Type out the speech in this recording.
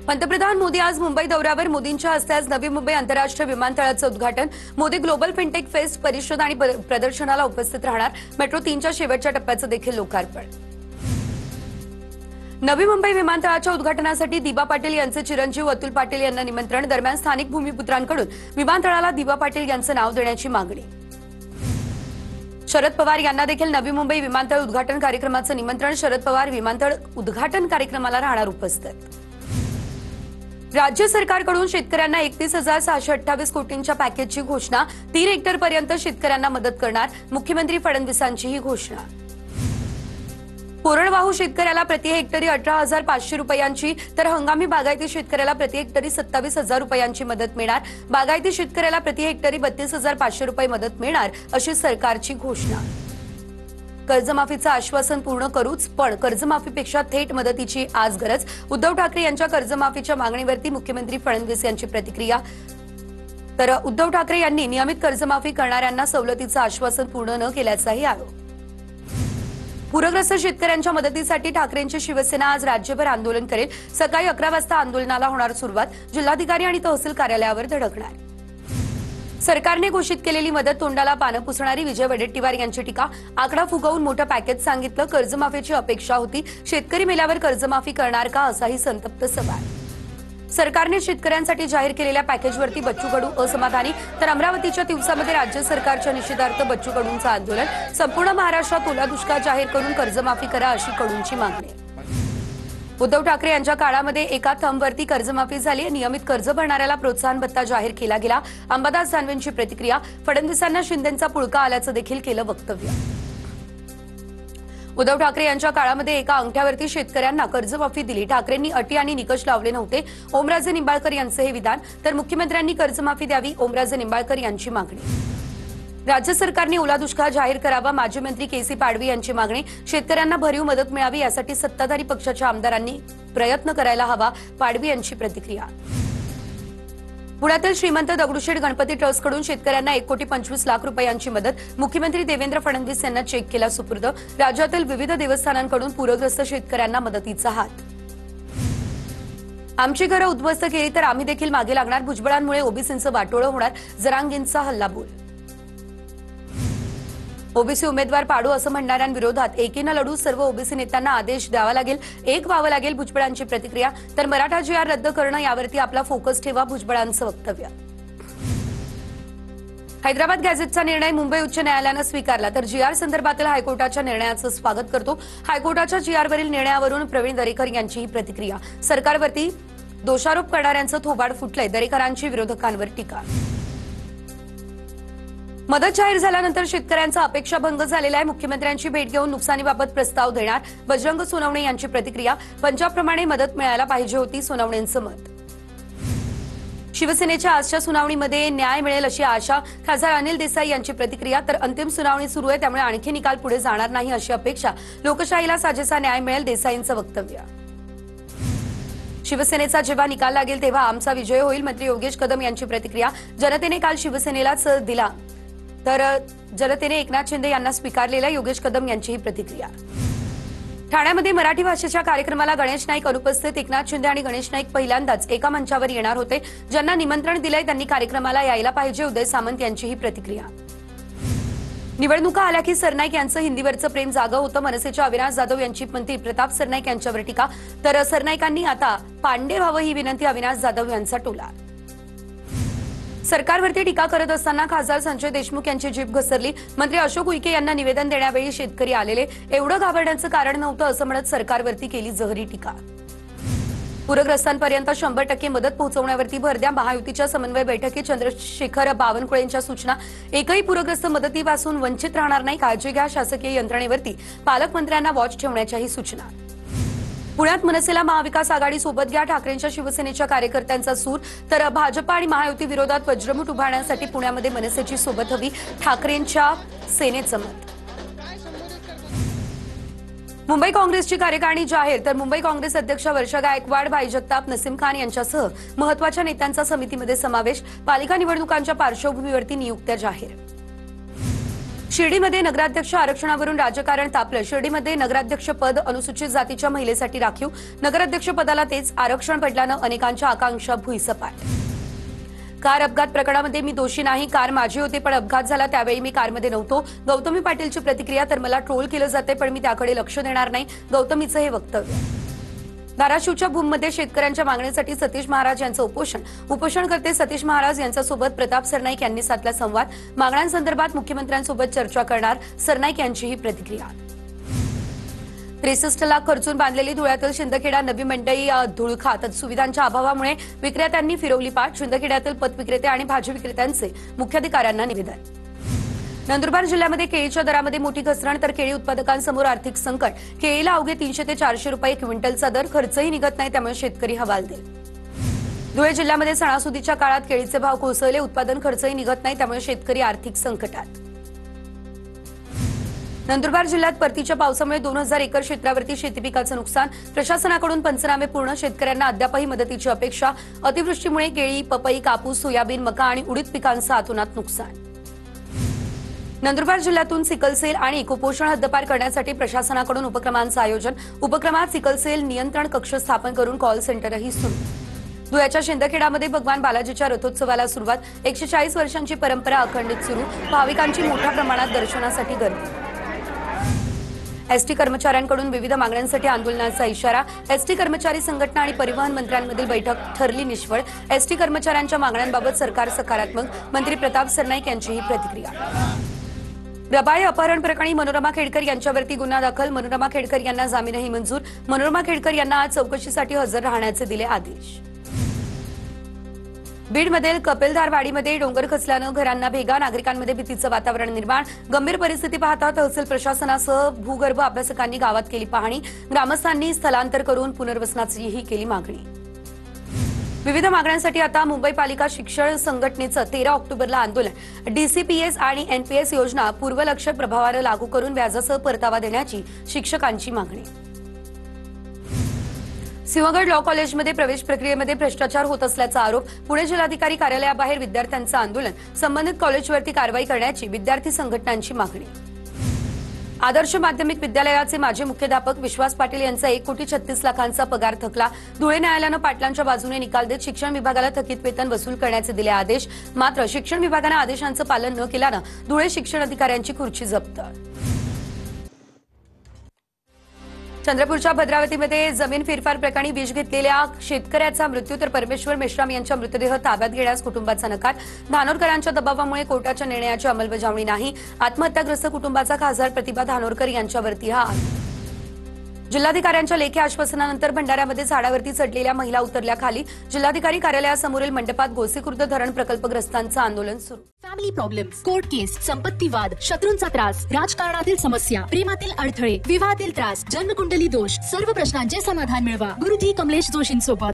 पंतप्रधान मोदी आज मुंबई दौऱ्यावर। मोदींच्या हस्ते आज नवी मुंबई आंतरराष्ट्रीय विमानतळाचं उद्घाटन। मोदी ग्लोबल फिनटेक फेस्ट परिषद आणि प्रदर्शनाला उपस्थित राहणार। मेट्रो 3च्या शेवटच्या टप्प्याचं देखील लोकार्पण। नवी मुंबई विमानतळाच्या उद्घाटनासाठी दिबा पाटील यांचे चिरंजीव अतुल पाटील यांना निमंत्रण। दरम्यान स्थानिक भूमिपुत्रांकडून विमानतळाला दिबा पाटील यांचं नाव देण्याची मागणी। शरद पवार यांना देखील नवी मुंबई विमानतळ उद्घाटन कार्यक्रमाचं निमंत्रण। शरद पवार विमानतळ उद्घाटन कार्यक्रमाला राहणार उपस्थित। राज्य सरकारकडून शेतकऱ्यांना 31,628 कोटींच्या पॅकेजची घोषणा। 3 हेक्टरपर्यंत शेतकऱ्यांना मदत करणार। मुख्यमंत्री फडणवीसांची ही घोषणा। कोरडवाहू शेतकऱ्याला प्रति हेक्टरी 18,500 रुपयांची तर हंगामी बागायती शेतकऱ्याला प्रति हेक्टरी 27,000 रुपयांची मदत मिळणार। बागायती शेतकऱ्याला प्रति हेक्टरी 32,500 रुपये मदत मिळणार अशी सरकारची घोषणा। कर्जमाफीचं आश्वासन पूर्ण करूच, पण कर्जमाफीपेक्षा थेट मदतीची आज गरज। उद्धव ठाकरे यांच्या कर्जमाफीच्या मागणीवरती मुख्यमंत्री फडणवीस यांची प्रतिक्रिया। तर उद्धव ठाकरे यांनी नियमित कर्जमाफी करणाऱ्यांना सवलतीचं आश्वासन पूर्ण न केल्याचाही आरोप। पूरग्रस्त शेतकऱ्यांच्या मदतीसाठी ठाकरेंची शिवसेना आज राज्यभर आंदोलन करेल। सकाळी 11 वाजता आंदोलनाला होणार सुरुवात। जिल्हाधिकारी आणि तहसील कार्यालयावर धडकणार। सरकारने घोषित केलेली मदत तोंडाला पानं पुसणारी विजय वडेट्टीवार यांची टीका। आकडा फुगवून मोठं पॅकेज सांगितलं। कर्जमाफीची अपेक्षा होती, शेतकरी मेल्यावर कर्जमाफी करणार का, असाही संतप्त सवाल। सरकारने शेतकऱ्यांसाठी जाहीर केलेल्या पॅकेजवरती बच्चू कडू असमाधानी। तर अमरावतीच्या तिवसामध्ये राज्य सरकारच्या निषेधार्थ बच्चू कडूंचं आंदोलन। संपूर्ण महाराष्ट्रात ओला दुष्काळ जाहीर करून कर्जमाफी करा अशी कडूंची मागणी। उद्धव ठाकरे यांच्या काळामध्ये एका थंबवरती कर्जमाफी झाली। नियमित कर्ज भरणाऱ्याला प्रोत्साहन भत्ता जाहीर केला गेला। अंबादास दानवेंची प्रतिक्रिया। फडणवीसांना शिंदेंचा पुळका आल्याचं देखील केलं वक्तव्य। उद्धव ठाकरे यांच्या काळामध्ये एका अंगठ्यावरती शेतकऱ्यांना कर्जमाफी दिली। ठाकरेंनी अटी आणि निकष लावले नव्हते, ओमराजे निंबाळकर यांचे हे विधान। तर मुख्यमंत्र्यांनी कर्जमाफी द्यावी, ओमराजे निंबाळकर यांची मागणी। राज्य सरकारने ओला दुष्काळ जाहीर करावा, माजी मंत्री के.सी. पाडवी यांची मागणी। शेतकऱ्यांना भरीव मदत मिळावी यासाठी सत्ताधारी पक्षाच्या आमदारांनी प्रयत्न करायला हवा, पाडवी यांची प्रतिक्रिया। पुण्यातील श्रीमंत दगडूशेठ गणपती ट्रस्टकडून शेतकऱ्यांना 1,25,00,000 रुपयांची मदत। मुख्यमंत्री देवेंद्र फडणवीस यांना चेक केला सुपूर्द। राज्यातील विविध देवस्थानांकडून पूरग्रस्त शेतकऱ्यांना मदतीचा हात। आमची घरं उद्ध्वस्त केली तर आम्ही देखील मागे लागणार। भुजबळांमुळे ओबीसींचं वाटोळं होणार, जरांगेंचा हल्लाबोल। ओबीसी उमेदवार पाडू असं म्हणणाऱ्यांविरोधात एकीनं लढू, सर्व ओबीसी नेत्यांना आदेश द्यावा लागेल, एक व्हावं लागेल, भुजबळांची प्रतिक्रिया। तर मराठा जी.आर रद्द करणं यावरती आपला फोकस ठेवा, भुजबळांचं वक्तव्य। हैदराबाद गॅझेटचा निर्णय मुंबई उच्च न्यायालयानं स्वीकारला। तर जी.आर संदर्भातील हायकोर्टाच्या निर्णयाचं स्वागत करतो। हायकोर्टाच्या जी.आरवरील निर्णयावरून प्रवीण दरेकर यांची ही प्रतिक्रिया। सरकारवरती दोषारोप करणाऱ्यांचं थोबाड फुटलंय, दरेकरांची विरोधकांवर टीका। मदत जाहीर झाल्यानंतर शेतकऱ्यांचा अपेक्षाभंग झालेला आहे। मुख्यमंत्र्यांची भेट घेऊन नुकसानीबाबत प्रस्ताव देणार, बजरंग सोनवणे यांची प्रतिक्रिया। पंजाबप्रमाणे मदत मिळायला पाहिजे होती, सोनवणेंचं मत। शिवसेनेच्या आजच्या सुनावणीमध्ये न्याय मिळेल अशी आशा, खासदार अनिल देसाई यांची प्रतिक्रिया। तर अंतिम सुनावणी सुरू आहे, त्यामुळे आणखी निकाल पुढे जाणार नाही अशी अपेक्षा। लोकशाहीला साजेसा न्याय मिळेल, देसाईंचं वक्तव्य। शिवसेनेचा जेव्हा निकाल लागेल तेव्हा आमचा विजय होईल, मंत्री योगेश कदम यांची प्रतिक्रिया। जनतेने काल शिवसेनेलाच दिला, तर जनतेने एकनाथ शिंदे यांना स्वीकारलेल्या योगेश कदम यांची ही प्रतिक्रिया। ठाण्यामध्ये मराठी भाषेच्या कार्यक्रमाला गणेश नाईक अनुपस्थित। एकनाथ शिंदे आणि गणेश नाईक पहिल्यांदाच एका मंचावर येणार होते। ज्यांना निमंत्रण दिलंय त्यांनी कार्यक्रमाला यायला पाहिजे, उदय सामंत यांची ही प्रतिक्रिया। निवडणुका आल्या की सरनाईक यांचं हिंदीवरचं प्रेम जागं होतं, मनसेच्या अविनाश जाधव यांची मंत्री प्रताप सरनाईक यांच्यावर टीका। तर सरनाईकांनी आता पांडे व्हावं ही विनंती, अविनाश जाधव यांचा टोला। सरकारवरती टीका करत असताना खासदार संजय देशमुख यांची जीभ घसरली। मंत्री अशोक उईके यांना निवेदन देण्यावेळी शेतकरी आलेले, एवढं घाबरण्याचं कारण नव्हतं असं म्हणत सरकारवरती केली जहरी टीका। पूरग्रस्तांपर्यंत 100% मदत पोहोचवण्यावरती भर द्या, महायुतीच्या समन्वय बैठकीत चंद्रशेखर बावनकुळेंच्या सूचना। एकही पूरग्रस्त मदतीपासून वंचित राहणार नाही, काळजी घ्या, शासकीय यंत्रणेवरती पालकमंत्र्यांना वॉच ठेवण्याच्याही सूचना। पुण्यात मनसेला महाविकास आघाडी सोबत घ्या, ठाकरेंच्या शिवसेनेच्या कार्यकर्त्यांचा सूर। तर भाजप आणि महायुती विरोधात वज्रमूठ उभारण्यासाठी पुण्यामध्ये मनसेची सोबत हवी, ठाकरेंच्या सेनेचं मत। मुंबई काँग्रेसची कार्यकारिणी जाहीर। तर मुंबई काँग्रेस अध्यक्ष वर्षा गायकवाड, भाई जगताप, नसीम खान यांच्यासह महत्वाच्या नेत्यांचा समितीमध्ये समावेश। पालिका निवडणुकांच्या पार्श्वभूमीवरती नियुक्त्या जाहीर। शिर्डीमध्ये नगराध्यक्ष आरक्षणावरून राजकारण तापलं। शिर्डीमध्ये नगराध्यक्ष पद अनुसूचित जातीच्या महिलेसाठी राखीव। नगराध्यक्ष पदाला तेच आरक्षण पडल्यानं अनेकांच्या आकांक्षा भुईसपाट। कार अपघात प्रकरणामध्ये मी दोषी नाही, कार माझी होती पण अपघात झाला त्यावेळी मी कारमध्ये नव्हतो। गौतमी पाटीलची प्रतिक्रिया, तर मला ट्रोल केलं जाते पण मी त्याकडे लक्ष देणार नाही, गौतमीचं हे वक्तव्य। धाराशिवच्या भूममध्ये शेतकऱ्यांच्या मागणीसाठी सतीश महाराज यांचं उपोषणकर्ते सतीश महाराज यांच्यासोबत प्रताप सरनाईक यांनी साधला संवाद। मागण्यांसंदर्भात मुख्यमंत्र्यांसोबत चर्चा करणार, सरनाईक यांची ही प्रतिक्रिया। 63 लाख खर्चून बांधलेली धुळ्यातील शिंदखेडा नवी मंडई धुळखात सुविधांच्या अभावामुळे विक्रेत्यांनी फिरवली पाठ। शिंदखेड्यातील पतविक्रेते आणि भाजी विक्रेत्यांचे मुख्याधिकाऱ्यांना निवेदन। नंदुरबार जिल्ह्यामध्ये केळीच्या दरामध्ये मोठी घसरण, तर केळी उत्पादकांसमोर आर्थिक संकट। केळीला अवघे 300 ते 400 रुपये क्विंटलचा दर, खर्चही निघत नाही त्यामुळे शेतकरी हवालदिल। धुळे जिल्ह्यामध्ये सणासुदीच्या काळात केळीचे भाव कोसळले, उत्पादन खर्चही निघत नाही त्यामुळे शेतकरी आर्थिक संकटात। नंदुरबार जिल्ह्यात परतीच्या पावसामुळे 2000 एकर क्षेत्रावरती शेती पिकाचं नुकसान। प्रशासनाकडून पंचनामे पूर्ण, शेतकऱ्यांना अद्यापही मदतीची अपेक्षा। अतिवृष्टीमुळे केळी, पपई, कापूस, सोयाबीन, मका आणि उडीद पिकांचं अतोनात नुकसान। नंदुरबार जिल्ह्यातून सिकलसेल आणि कुपोषण हद्दपार करण्यासाठी प्रशासनाकडून उपक्रमांचं आयोजन। उपक्रमात सिकलसेल नियंत्रण कक्ष स्थापन करून कॉल सेंटरही सुरू। धुळ्याच्या शिंदखेडामध्ये भगवान बालाजीच्या रथोत्सवाला सुरुवात। 140 वर्षांची परंपरा अखंडित सुरू, भाविकांची मोठ्या प्रमाणात दर्शनासाठी गर्दी। एसटी कर्मचाऱ्यांकडून विविध मागण्यांसाठी आंदोलनाचा इशारा। एसटी कर्मचारी संघटना आणि परिवहन मंत्र्यांमधील बैठक ठरली निष्फळ। एसटी कर्मचाऱ्यांच्या मागण्यांबाबत सरकार सकारात्मक, मंत्री प्रताप सरनाईक यांची ही प्रतिक्रिया। रबाळे अपहरण प्रकरणी मनोरमा खेडकर यांच्यावरती गुन्हा दाखल। मनोरमा खेडकर यांना जामीनही मंजूर। मनोरमा खेडकर यांना आज चौकशीसाठी हजर राहण्याचे दिले आदेश। बीडमधील कपिलधारवाडीमध्ये डोंगर खचल्यानं घरांना भेगा, नागरिकांमध्ये भीतीचं वातावरण निर्माण। गंभीर परिस्थिती पाहता तहसील प्रशासनासह भूगर्भ अभ्यासकांनी गावात केली पाहणी। ग्रामस्थांनी स्थलांतर करून पुनर्वसनाचीही केली मागणी। विविध मागण्यांसाठी आता मुंबई पालिका शिक्षण संघटनेचं 13 ऑक्टोबरला आंदोलन। डीसीपीएस आणि एनपीएस योजना पूर्वलक्ष्य प्रभावानं लागू करून व्याजासह परतावा देण्याची शिक्षकांची मागणी। सिंहगड लॉ कॉलेजमध्ये प्रवेश प्रक्रियेमध्ये भ्रष्टाचार होत असल्याचा आरोप। पुणे जिल्हाधिकारी कार्यालयाबाहेर विद्यार्थ्यांचं आंदोलन। संबंधित कॉलेजवरती कारवाई करण्याची विद्यार्थी संघटनांची मागणी। आदर्श माध्यमिक विद्यालयाचे माजी मुख्याध्यापक विश्वास पाटील यांचा 1,36,00,000चा पगार थकला। धुळे न्यायालयानं पाटलांच्या बाजूने निकाल देत शिक्षण विभागाला थकीत वेतन वसूल करण्याचे दिले आदेश। मात्र शिक्षण विभागानं आदेशांचं पालन न केल्यानं धुळे शिक्षण अधिकाऱ्यांची खुर्ची जप्त। चंद्रपूरच्या भद्रावतीमध्ये जमीन फेरफार प्रकरणी विष घेतलेल्या शेतकऱ्याचा मृत्यू, तर परमेश्वर मेश्राम यांचा मृतदेह ताब्यात घेण्यास कुटुंबाचा नकार। धानोरकरांच्या दबावामुळे कोर्टाच्या निर्णयाची अंमलबजावणी नाही। आत्महत्याग्रस्त कुटुंबाचा खासदार प्रतिभा धानोरकर यांच्यावरती हा आरोप। जिल्हाधिकाऱ्यांच्या लेखी आश्वासनानंतर भंडाऱ्यामध्ये झाडावरती चढलेल्या महिला उतरल्या खाली। जिल्हाधिकारी कार्यालयासमोरील मंडपात गोसेखुर्द धरण प्रकल्पग्रस्तांचं आंदोलन सुरू। फॅमिली प्रॉब्लेम्स, कोर्ट केस, संपत्ती वाद, शत्रूंचा त्रास, राजकारणातील समस्या, प्रेमातील अडथळे, विवाहातील त्रास, जन्मकुंडली दोष, सर्व प्रश्नांचे समाधान मिळवा गुरुजी कमलेश जोशींसोबत।